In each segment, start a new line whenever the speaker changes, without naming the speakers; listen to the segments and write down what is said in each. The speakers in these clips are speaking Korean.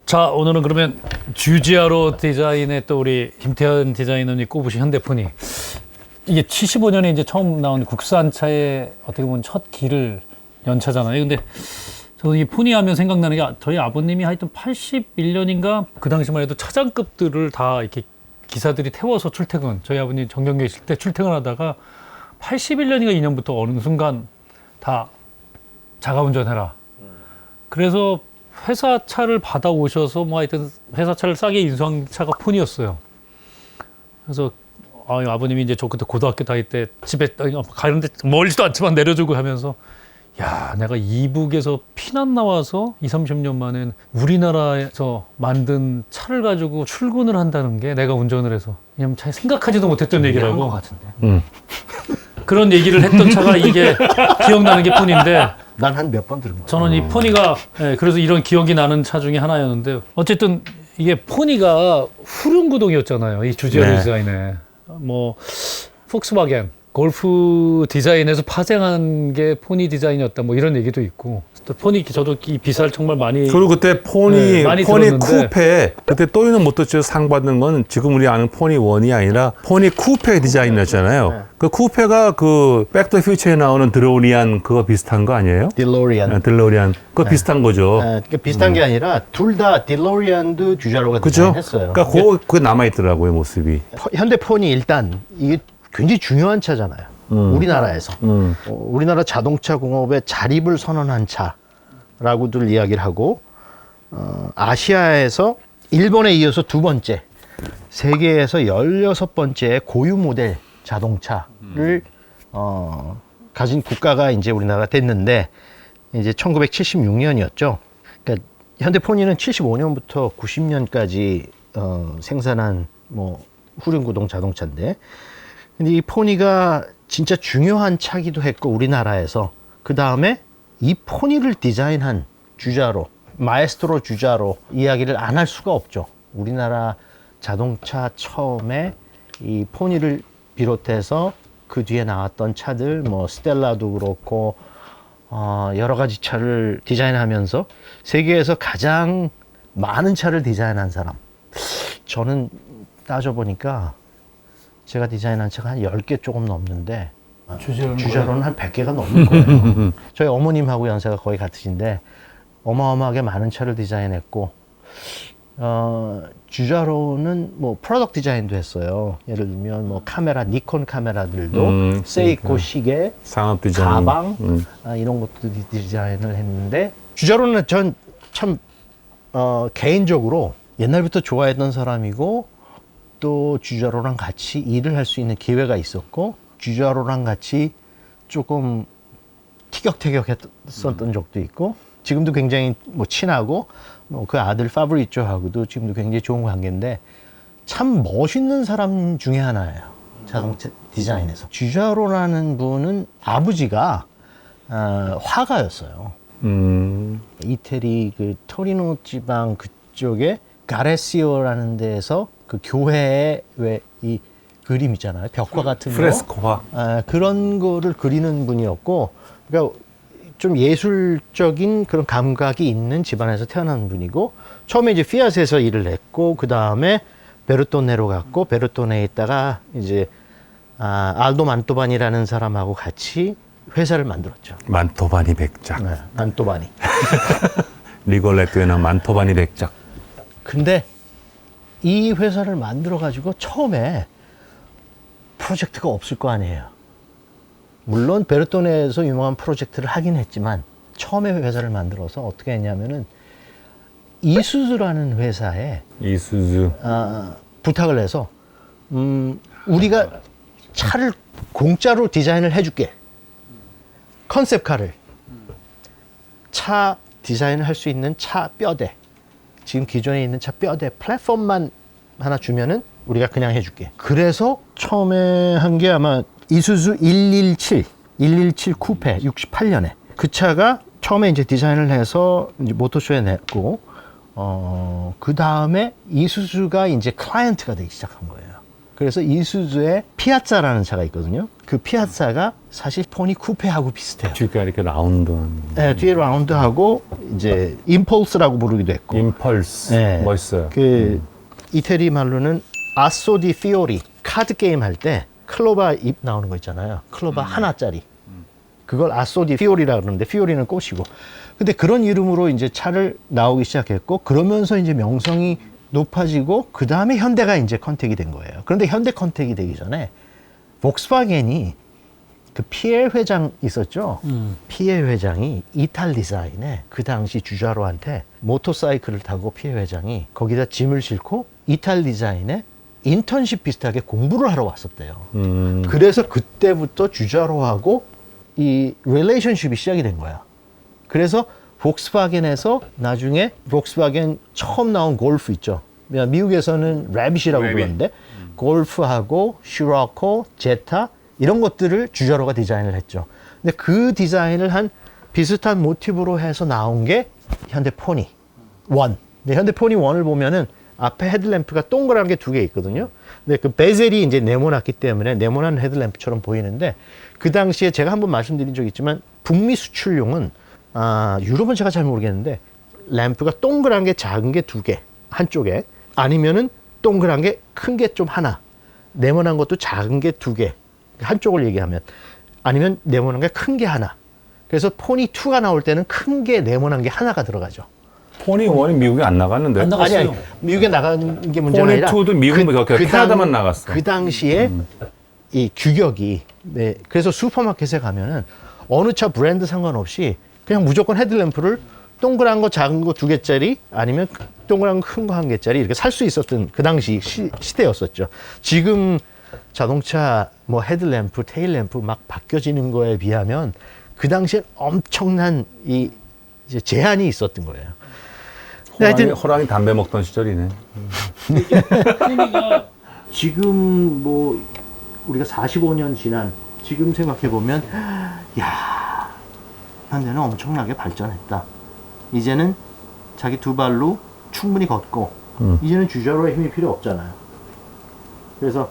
자, 오늘은 그러면 주지아로 디자인의 또 우리 김태현 디자이너님 꼽으신 현대폰이 이게 75년에 이제 처음 나온 국산차의 어떻게 보면 첫 길을 연 차잖아요. 근데 저는 이 폰이 하면 생각나는 게 저희 아버님이 하여튼 81년인가 그 당시만 해도 차장급들을 다 이렇게 기사들이 태워서 출퇴근, 저희 아버님 정경계 있을 때 출퇴근하다가 81년인가 2년부터 어느 순간 다 자가운전해라. 그래서 회사 차를 받아오셔서 뭐 하여튼 회사 차를 싸게 인수한 차가 폰이었어요. 그래서 아버님이 이제 저 그때 고등학교 다닐 때 집에 가는데 멀지도 않지만 내려주고 하면서 야, 내가 이북에서 피난 나와서 30년 만에 우리나라에서 만든 차를 가지고 출근을 한다는 게 내가 운전을 해서 왜냐면 잘 생각하지도 못했던 얘기라고.
것 같은데.
그런 얘기를 했던 차가 이게 기억나는 게 폰인데
난 한 몇 번 들은 거야.
저는 이 포니가 그래서 이런 기억이 나는 차 중에 하나였는데 어쨌든 이게 포니가 후륜구동이었잖아요. 이 주지아 디자인에 뭐 폭스바겐 골프 디자인에서 파생한 게 포니 디자인이었다 뭐 이런 얘기도 있고 또 포니 저도 이 비사를 정말 많이
그리고 그때 포니
많이
포니
들었는데.
쿠페 그때 또이는 모터스에서 상 받은 건 지금 우리 아는 포니 1이 아니라 포니 쿠페 디자인이었잖아요. 그 쿠페가 그 백투 퓨처에 나오는 드로리안 그거 비슷한 거 아니에요?
딜로리안.
딜로리안 그거 비슷한 거죠.
그러니까 비슷한 게 아니라 둘 다 딜로리안도 주자로가
그죠?
디자인했어요.
그러니까 그거 남아 있더라고요 모습이.
현대폰이 일단 이게 굉장히 중요한 차잖아요. 우리나라에서. 우리나라 자동차 공업의 자립을 선언한 차라고들 이야기를 하고 아시아에서 일본에 이어서 두 번째, 세계에서 16번째 고유 모델 자동차를 가진 국가가 이제 우리나라가 됐는데 이제 1976년이었죠. 그러니까 현대폰이는 75년부터 90년까지 생산한 뭐 후륜구동 자동차인데 근데 이 포니가 진짜 중요한 차기도 했고 우리나라에서 그 다음에 이 포니를 디자인한 주자로 마에스트로 주자로 이야기를 안 할 수가 없죠. 우리나라 자동차 처음에 이 포니를 비롯해서 그 뒤에 나왔던 차들 뭐 스텔라도 그렇고 여러 가지 차를 디자인하면서 세계에서 가장 많은 차를 디자인한 사람. 저는 따져보니까 제가 디자인한 차가 한 10개 조금 넘는데 주자로는 한 100개가 넘는 거예요. 저희 어머님하고 연세가 거의 같으신데 어마어마하게 많은 차를 디자인했고 주자로는 뭐 프로덕트 디자인도 했어요. 예를 들면 뭐 카메라, 니콘 카메라들도 세이코 시계,
산업 디자인,
가방 이런 것도 디자인을 했는데 주자로는 전 참 개인적으로 옛날부터 좋아했던 사람이고 또 주자로랑 같이 일을 할 수 있는 기회가 있었고 주자로랑 같이 조금 티격태격했었던 적도 있고 지금도 굉장히 뭐 친하고 뭐 그 아들 파브리초하고도 지금도 굉장히 좋은 관계인데 참 멋있는 사람 중에 하나예요. 자동차 디자인에서. 주자로라는 분은 아버지가 화가였어요. 이태리 그 토리노 지방 그쪽에 가레시오라는 데에서 그 교회에 왜 이 그림 있잖아요. 벽화 같은 거.
프레스코화.
그런 거를 그리는 분이었고, 그러니까 좀 예술적인 그런 감각이 있는 집안에서 태어난 분이고, 처음에 이제 피아트에서 일을 했고, 그 다음에 베르토네로 갔고, 베르토네에 있다가 이제 알도 만토바니라는 사람하고 같이 회사를 만들었죠.
만토바니 백작.
네, 만토바니.
리골레트에는 만토바니 백작.
근데 이 회사를 만들어 가지고 처음에 프로젝트가 없을 거 아니에요. 물론 베르토네에서 유명한 프로젝트를 하긴 했지만 처음에 회사를 만들어서 어떻게 했냐면은 이수즈라는 회사에
이수즈.
부탁을 해서 우리가 차를 공짜로 디자인을 해줄게. 컨셉카를 차 디자인을 할 수 있는 차 뼈대, 지금 기존에 있는 차 뼈대 플랫폼만 하나 주면은 우리가 그냥 해줄게. 그래서 처음에 한 게 아마 이수즈 117 쿠페 68년에 그 차가 처음에 이제 디자인을 해서 이제 모터쇼에 냈고 그 다음에 이수즈가 이제 클라이언트가 되기 시작한 거예요. 그래서 이수즈에 피아자라는 차가 있거든요. 그 피아자가 사실 포니 쿠페하고 비슷해요.
뒤가 이렇게 라운드한
네, 뒤에 라운드하고 이제 임펄스라고 부르기도 했고.
임펄스
네.
멋있어요.
그 이태리 말로는 아소 디 피오리 카드 게임 할 때 클로바 잎 나오는 거 있잖아요. 클로바 하나짜리. 그걸 아소 디 피오리라 그러는데 피오리는 꽃이고. 근데 그런 이름으로 이제 차를 나오기 시작했고 그러면서 이제 명성이 높아지고 그 다음에 현대가 이제 컨택이 된 거예요. 그런데 현대 컨택이 되기 전에 폭스바겐이 그 피엘 회장 있었죠. 피엘 회장이 이탈 디자인에 그 당시 주자로한테 모터사이클을 타고 피엘 회장이 거기다 짐을 싣고 이탈 디자인에 인턴십 비슷하게 공부를 하러 왔었대요. 그래서 그때부터 주자로하고 이 릴레이션십이 시작이 된 거야. 그래서 폭스바겐에서 나중에 폭스바겐 처음 나온 골프 있죠. 미국에서는 래빗이라고 불렀는데 골프하고 슈라코, 제타 이런 것들을 주자로가 디자인을 했죠. 근데 그 디자인을 한 비슷한 모티브로 해서 나온 게 현대 포니 1. 근데 현대 포니 1을 보면은 앞에 헤드램프가 동그란 게 두 개 있거든요. 근데 그 베젤이 이제 네모났기 때문에 네모난 헤드램프처럼 보이는데 그 당시에 제가 한번 말씀드린 적이 있지만 북미 수출용은 유럽은 제가 잘 모르겠는데 램프가 동그란 게 작은 게 두 개 한쪽에 아니면은 동그란 게 큰 게 좀 하나 네모난 것도 작은 게 두 개 한쪽을 얘기하면 아니면 네모난 게 큰 게 하나 그래서 포니 2가 나올 때는 큰 게 네모난 게 하나가 들어가죠.
포니 1이 미국에 안 나갔는데.
안 나갔어요.
아니 미국에 나가는 게 문제가
포니
아니라
2도 미국은 캐나다만 나갔어.
그 당시에 이 규격이 네, 그래서 슈퍼마켓에 가면은 어느 차 브랜드 상관없이 그냥 무조건 헤드램프를 동그란 거 작은 거 두 개짜리 아니면 동그란 거 큰 거 한 개짜리 이렇게 살 수 있었던 그 당시 시대였었죠. 지금 자동차 뭐 헤드램프, 테일램프 막 바뀌어지는 거에 비하면 그 당시엔 엄청난 이 이제 제한이 있었던 거예요.
호랑이 담배 먹던 시절이네.
지금 뭐 우리가 45년 지난 지금 생각해 보면 야 현대는 엄청나게 발전했다. 이제는 자기 두 발로 충분히 걷고 이제는 주저로의 힘이 필요 없잖아요. 그래서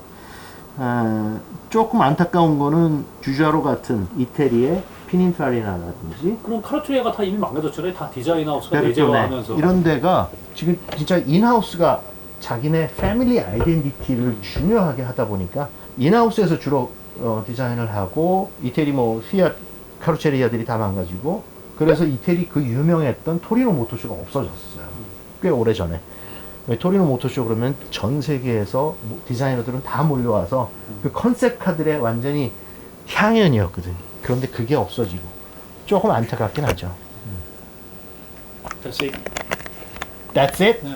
조금 안타까운 거는 주자로 같은 이태리의 피닌파리나라든지
그럼 카르투리아가 다 이미 망가졌잖아요. 다 디자인 하우스가
베르토네
내재화하면서.
이런 데가 지금 진짜 인하우스가 자기네 패밀리 아이덴티티를 중요하게 하다 보니까 인하우스에서 주로 디자인을 하고 이태리 뭐 피아트 카루체리아들이 다 망가지고 그래서 이태리 그 유명했던 토리노 모터쇼가 없어졌어요. 꽤 오래 전에. 토리노 모터쇼 그러면 전 세계에서 디자이너들은 다 몰려와서 그 컨셉 카들의 완전히 향연이었거든. 그런데 그게 없어지고 조금 안타깝긴 하죠.
다시.
That's it?
네.